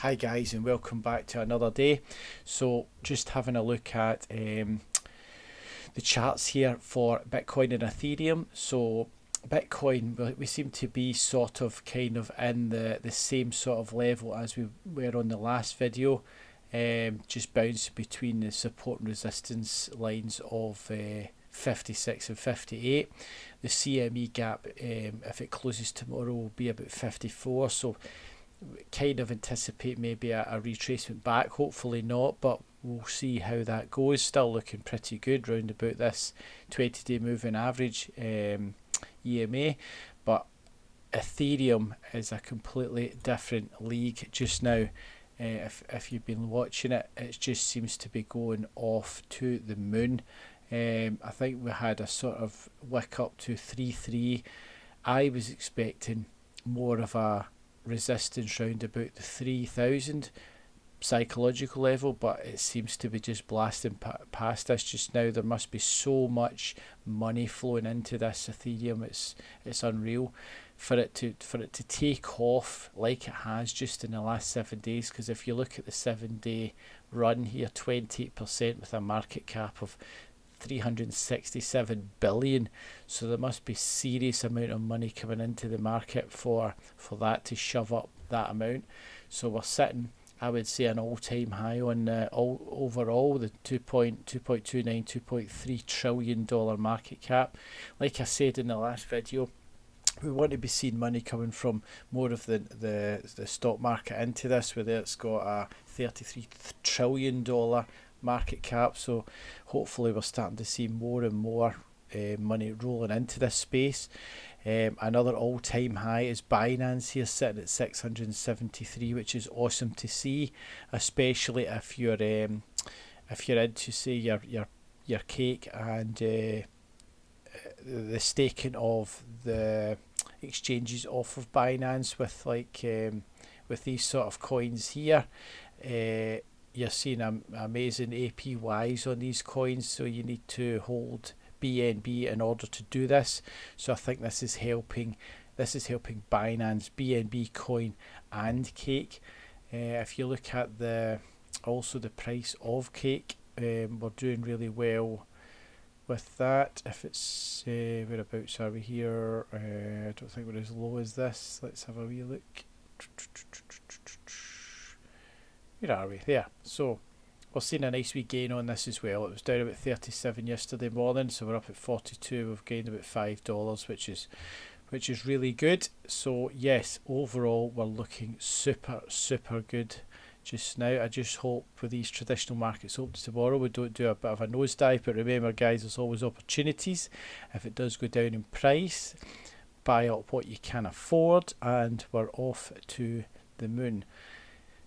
Hi guys, and welcome back to another day. So just having a look at the charts here for Bitcoin and Ethereum. So Bitcoin, we seem to be sort of kind of in the same sort of level as we were on the last video, just bouncing between the support and resistance lines of 56 and 58. The CME gap, if it closes tomorrow, will be about 54. So kind of anticipate maybe a retracement back. Hopefully not, but we'll see how that goes. Still looking pretty good round about this 20-day moving average EMA, but Ethereum is a completely different league just now. If you've been watching it, it just seems to be going off to the moon. I think we had a sort of wick up to 3.3. I was expecting more of a resistance round about the 3,000 psychological level, but it seems to be just blasting past us just now. There must be so much money flowing into this Ethereum. It's unreal for it to take off like it has just in the last 7 days. Because if you look at the 7-day run here, 28% with a market cap of 367 billion, so there must be serious amount of money coming into the market for that to shove up that amount. So we're sitting, I would say, an all-time high on overall the 2.3 trillion dollar market cap. Like I said in the last video, we want to be seeing money coming from more of the stock market into this, where it's got a 33 trillion dollar market cap. So hopefully we're starting to see more and more money rolling into this space. Another all-time high is Binance here, sitting at 673, which is awesome to see, especially if you're into, say, your cake and the staking of the exchanges off of Binance with with these sort of coins here. You're seeing amazing APYs on these coins, so you need to hold BNB in order to do this. So I think this is helping Binance, BNB coin and cake. If you look at the price of cake, we're doing really well with that. If it's whereabouts are we here? I don't think we're as low as this. Let's have a wee look. Where are we? There. So we're seeing a nice wee gain on this as well. It was down about 37 yesterday morning, so we're up at 42. We've gained about $5, which is really good. So yes, overall we're looking super good just now. I just hope for these traditional markets open tomorrow we don't do a bit of a nosedive, but remember guys, there's always opportunities. If it does go down in price, buy up what you can afford, and we're off to the moon.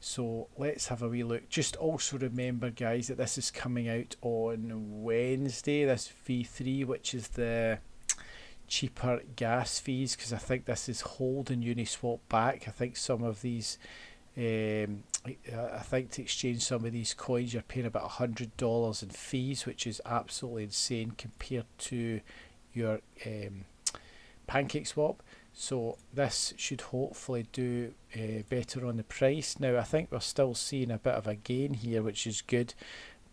So let's have a wee look. Just also remember guys that this is coming out on Wednesday, this V3, which is the cheaper gas fees, because I think this is holding Uniswap back. I think some of these I think to exchange some of these coins you're paying about $100 in fees, which is absolutely insane compared to your PancakeSwap. So this should hopefully do better on the price. Now I think we're still seeing a bit of a gain here, which is good,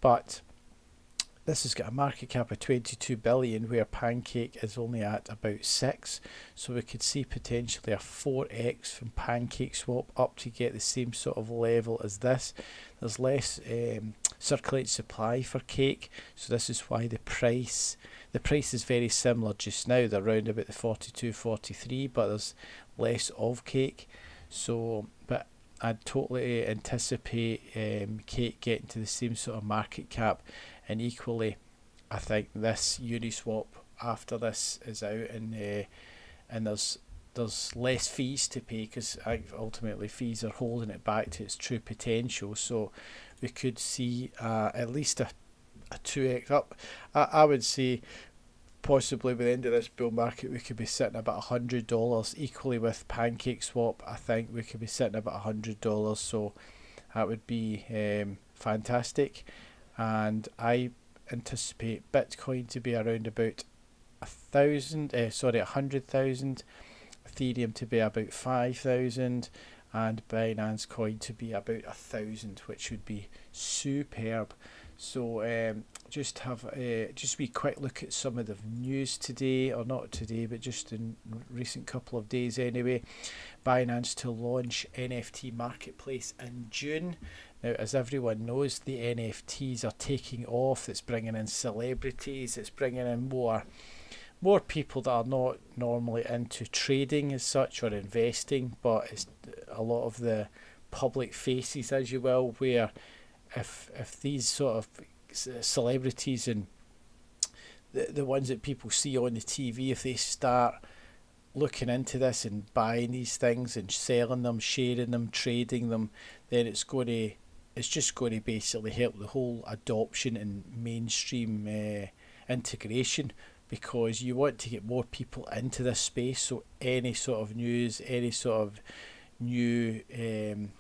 but this has got a market cap of 22 billion where Pancake is only at about 6, so we could see potentially a 4x from PancakeSwap up to get the same sort of level as this. There's less circulating supply for cake, so this is why the price is very similar just now. They're around about the 42, 43, but there's less of cake. So, but I'd totally anticipate cake getting to the same sort of market cap, and equally I think this Uniswap after this is out, and there's less fees to pay, because ultimately fees are holding it back to its true potential. So we could see at least a 2x up. I would say possibly by the end of this bull market we could be sitting about $100. Equally with PancakeSwap, I think we could be sitting about $100, so that would be fantastic. And I anticipate Bitcoin to be around about 100,000, Ethereum to be about 5,000, and Binance Coin to be about 1,000, which would be superb. So just have just a quick look at some of the news today, or not today, but just in recent couple of days anyway. Binance to launch NFT marketplace in June. Now, as everyone knows, the NFTs are taking off. It's bringing in celebrities. It's bringing in more people that are not normally into trading as such or investing, but it's a lot of the public faces, as you will, where if these sort of celebrities and the ones that people see on the TV, if they start looking into this and buying these things and selling them, sharing them, trading them, then it's just going to basically help the whole adoption and mainstream integration, because you want to get more people into this space. So any sort of news, any sort of new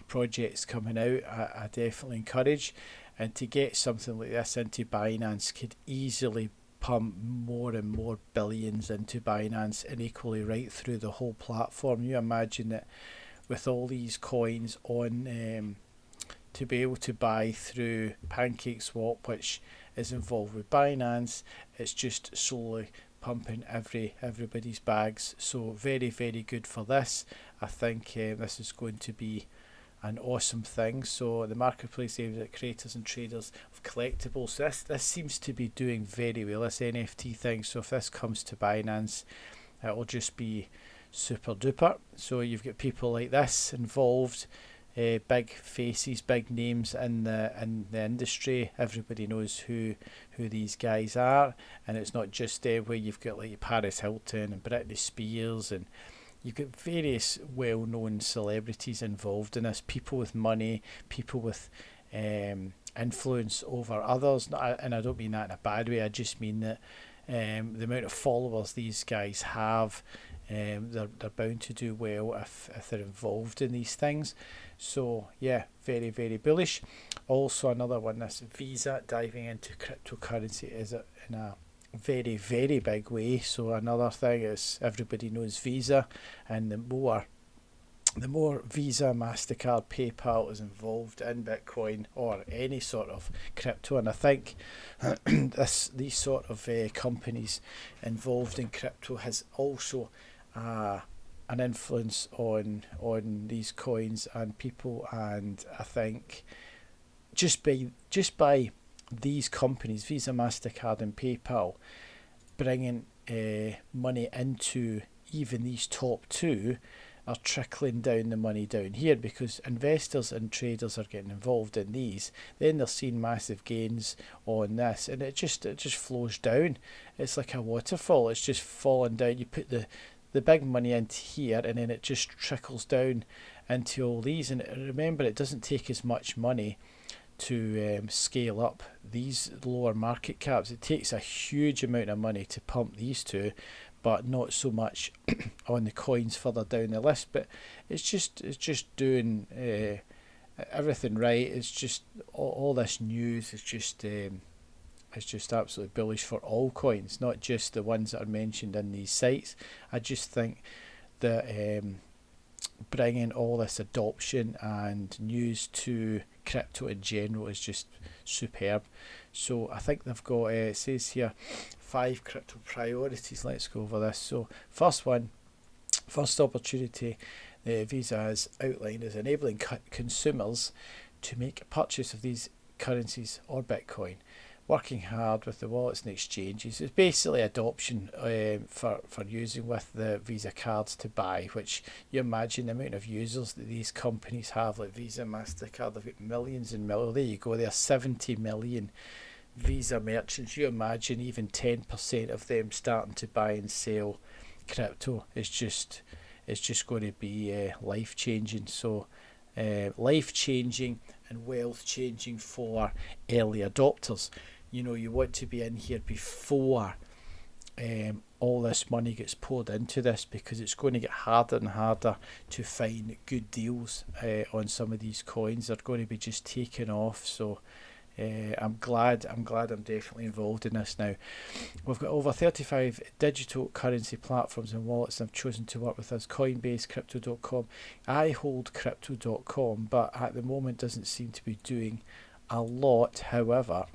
projects coming out, I definitely encourage. And to get something like this into Binance could easily pump more and more billions into Binance, and equally right through the whole platform. You imagine that with all these coins on, to be able to buy through PancakeSwap, which is involved with Binance, it's just slowly pumping everybody's bags. So very, very good for this. I think this is going to be an awesome thing. So the marketplace aims at creators and traders of collectibles. So this seems to be doing very well, this NFT thing. So if this comes to Binance, it will just be super duper. So you've got people like this involved, big faces, big names in the industry. Everybody knows who these guys are, and it's not just where you've got like Paris Hilton and Britney Spears, and you've got various well-known celebrities involved in this, people with money, people with influence over others. And I don't mean that in a bad way, I just mean that the amount of followers these guys have, they're bound to do well if they're involved in these things. So yeah, very, very bullish. Also another one, this Visa diving into cryptocurrency is in a very, very big way. So another thing is, everybody knows Visa, and the more Visa, MasterCard, PayPal is involved in Bitcoin or any sort of crypto, and I think these sort of companies involved in crypto has also an influence on these coins and people. And I think just by these companies, Visa, MasterCard and PayPal, bringing money into even these top two, are trickling down the money down here, because investors and traders are getting involved in these. Then they're seeing massive gains on this, and it just flows down. It's like a waterfall. It's just falling down. You put the big money into here, and then it just trickles down into all these. And remember, it doesn't take as much money to scale up these lower market caps. It takes a huge amount of money to pump these two, but not so much on the coins further down the list. But it's just doing everything right. It's just all this news is just absolutely bullish for all coins, not just the ones that are mentioned in these sites. I just think that bringing all this adoption and news to crypto in general is just superb. So I think they've got, it says here, 5 crypto priorities. Let's go over this. So first opportunity Visa has outlined is enabling consumers to make a purchase of these currencies or Bitcoin, working hard with the wallets and exchanges. It's basically adoption for using with the Visa cards to buy, which you imagine the amount of users that these companies have, like Visa, MasterCard. They've got millions and millions. There you go, there are 70 million Visa merchants. You imagine even 10% of them starting to buy and sell crypto is just going to be life changing. So life changing and wealth changing for early adopters. You know, you want to be in here before all this money gets poured into this, because it's going to get harder and harder to find good deals on some of these coins. They're going to be just taking off. So I'm glad I'm definitely involved in this now. We've got over 35 digital currency platforms and wallets that have chosen to work with us. Coinbase, Crypto.com. I hold Crypto.com, but at the moment doesn't seem to be doing a lot. However,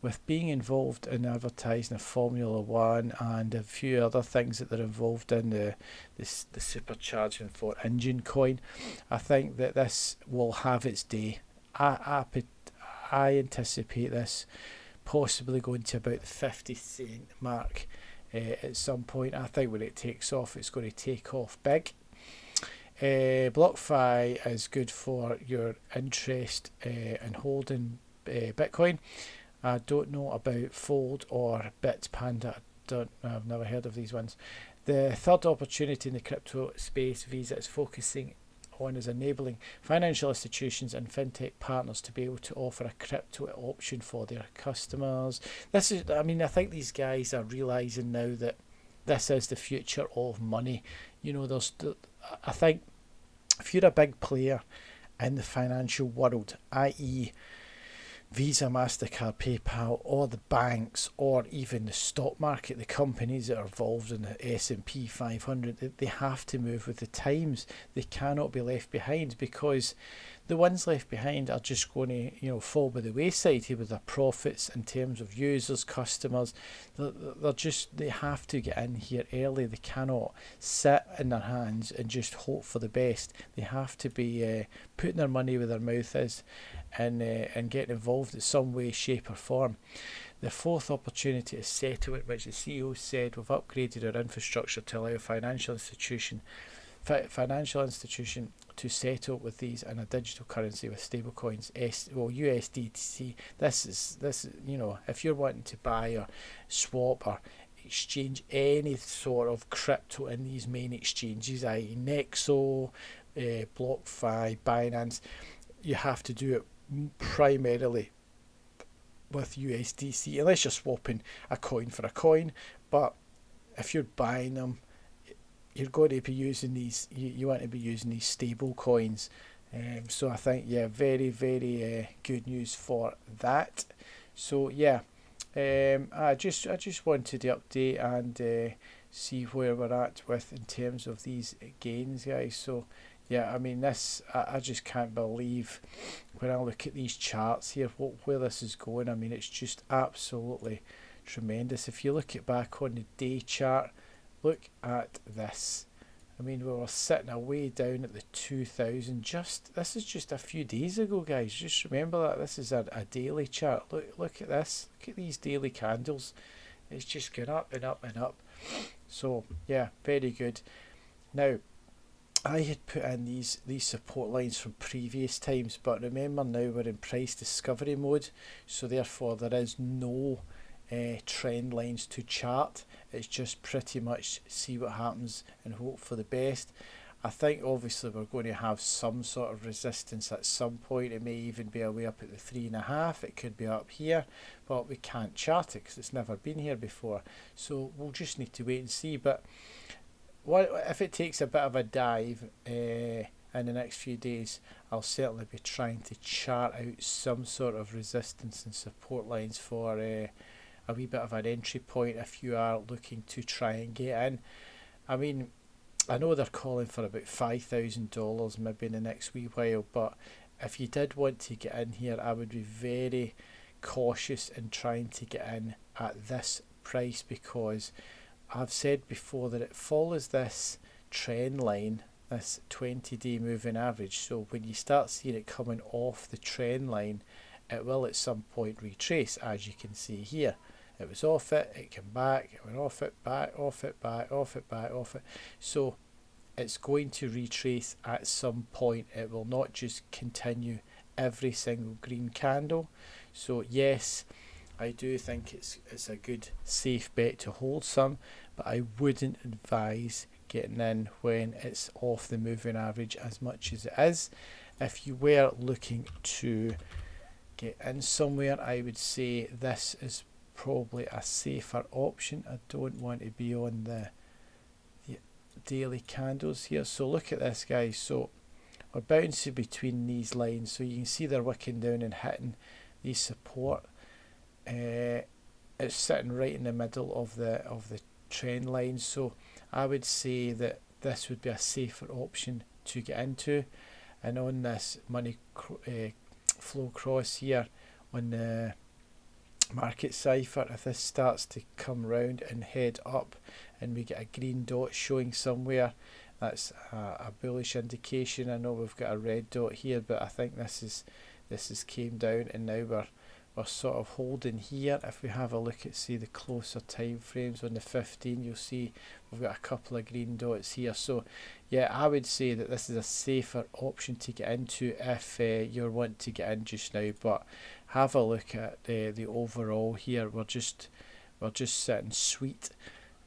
with being involved in advertising of Formula One and a few other things that they're involved in, the supercharging for Engine Coin, I think that this will have its day. I anticipate this possibly going to about the 50 cent mark at some point. I think when it takes off, it's going to take off big. BlockFi is good for your interest in holding Bitcoin. I don't know about Fold or Bitpanda. I've never heard of these ones. The third opportunity in the crypto space Visa is focusing on is enabling financial institutions and fintech partners to be able to offer a crypto option for their customers. I think these guys are realizing now that this is the future of money. I think if you're a big player in the financial world, i.e. Visa, MasterCard, PayPal, or the banks, or even the stock market, the companies that are involved in the S&P 500, they have to move with the times. They cannot be left behind, because the ones left behind are just going to, fall by the wayside here with their profits in terms of users, customers. They have to get in here early. They cannot sit in their hands and just hope for the best. They have to be putting their money where their mouth is and getting involved in some way, shape or form. The fourth opportunity is settlement, which the CEO said, we've upgraded our infrastructure to allow financial institution to settle with these in a digital currency with stablecoins, USDT. This is if you're wanting to buy or swap or exchange any sort of crypto in these main exchanges, i.e. Nexo, BlockFi, Binance, you have to do it primarily with USDC, unless you're swapping a coin for a coin. But if you're buying them, you're going to be using these. You want to be using these stable coins. So I think very very good news for that. So I just wanted to update and see where we're at with in terms of these gains, guys. So I just can't believe when I look at these charts here where this is going. It's just absolutely tremendous. If you look at back on the day chart, look at this. We were sitting away down at the 2000. This is just a few days ago, guys. Just remember that this is a daily chart. Look at this. Look at these daily candles. It's just going up and up and up. So very good. Now, I had put in these support lines from previous times, but remember now we're in price discovery mode, so therefore there is no trend lines to chart. It's just pretty much see what happens and hope for the best. I think obviously we're going to have some sort of resistance at some point. It may even be a way up at the 3.5. It could be up here, but we can't chart it because it's never been here before. So we'll just need to wait and see. But if it takes a bit of a dive in the next few days, I'll certainly be trying to chart out some sort of resistance and support lines for a wee bit of an entry point if you are looking to try and get in. I know they're calling for about $5,000 maybe in the next wee while, but if you did want to get in here, I would be very cautious in trying to get in at this price, because I've said before that it follows this trend line, this 20-day moving average. So when you start seeing it coming off the trend line, it will at some point retrace, as you can see here. It was off it, it came back, it went off it, back, off it, back, off it, back, off it. So it's going to retrace at some point. It will not just continue every single green candle. So yes, I do think it's a good safe bet to hold some, but I wouldn't advise getting in when it's off the moving average as much as it is. If you were looking to get in somewhere, I would say this is probably a safer option. I don't want to be on the daily candles here. So look at this, guys. So we're bouncing between these lines, so you can see they're wicking down and hitting these support. It's sitting right in the middle of the trend line, so I would say that this would be a safer option to get into. And on this money flow cross here on the market cipher, if this starts to come round and head up and we get a green dot showing somewhere, that's a bullish indication. I know we've got a red dot here, but I think this is came down, and now we're sort of holding here. If we have a look at, see, the closer time frames on the 15, you'll see we've got a couple of green dots here. So yeah, I would say that this is a safer option to get into if you're wanting to get in just now. But have a look at the overall here. We're just sitting sweet.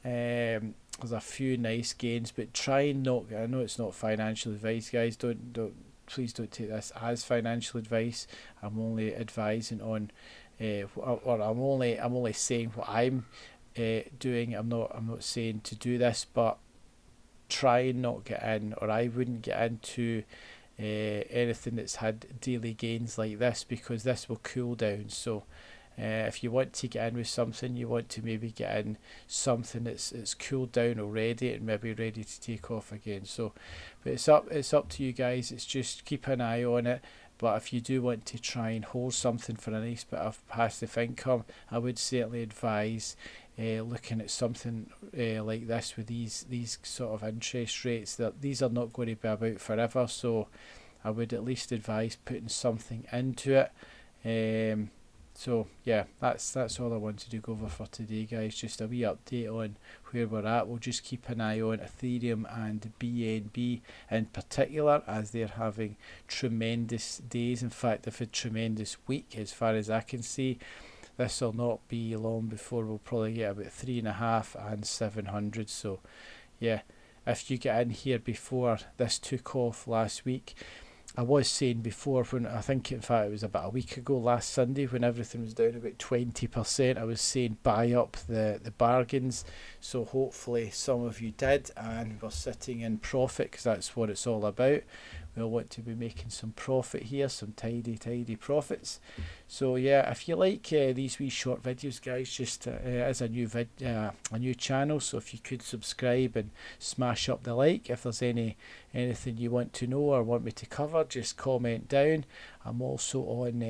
There's a few nice gains, but try and not, I know it's not financial advice, guys, please don't take this as financial advice. I'm only advising on or I'm only saying what I'm doing. I'm not saying to do this, but try and not get in, or I wouldn't get into anything that's had daily gains like this, because this will cool down. So if you want to get in with something, you want to maybe get in something that's cooled down already and maybe ready to take off again. So, but it's up to you guys. It's just keep an eye on it. But if you do want to try and hold something for a nice bit of passive income, I would certainly advise looking at something like this with these sort of interest rates. That these are not going to be about forever. So I would at least advise putting something into it. So yeah, that's all I wanted to go over for today, guys. Just a wee update on where we're at. We'll just keep an eye on Ethereum and BNB in particular, as they're having tremendous days. In fact, they've had tremendous week as far as I can see. This will not be long before we'll probably get about 3.5 and 700. So yeah, if you get in here before this took off last week, I was saying before, when I think in fact it was about a week ago last Sunday, when everything was down about 20%, I was saying buy up the bargains. So hopefully some of you did, and we're sitting in profit, because that's what it's all about. We'll want to be making some profit here, some tidy profits. So yeah, if you like these wee short videos, guys, just as a new channel, so if you could subscribe and smash up the like. If there's anything you want to know or want me to cover, just comment down. I'm also on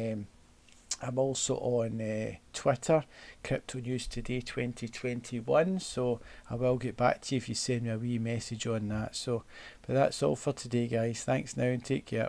Twitter, Crypto News Today 2021, so I will get back to you if you send me a wee message on that. So but that's all for today, guys. Thanks now, and take care.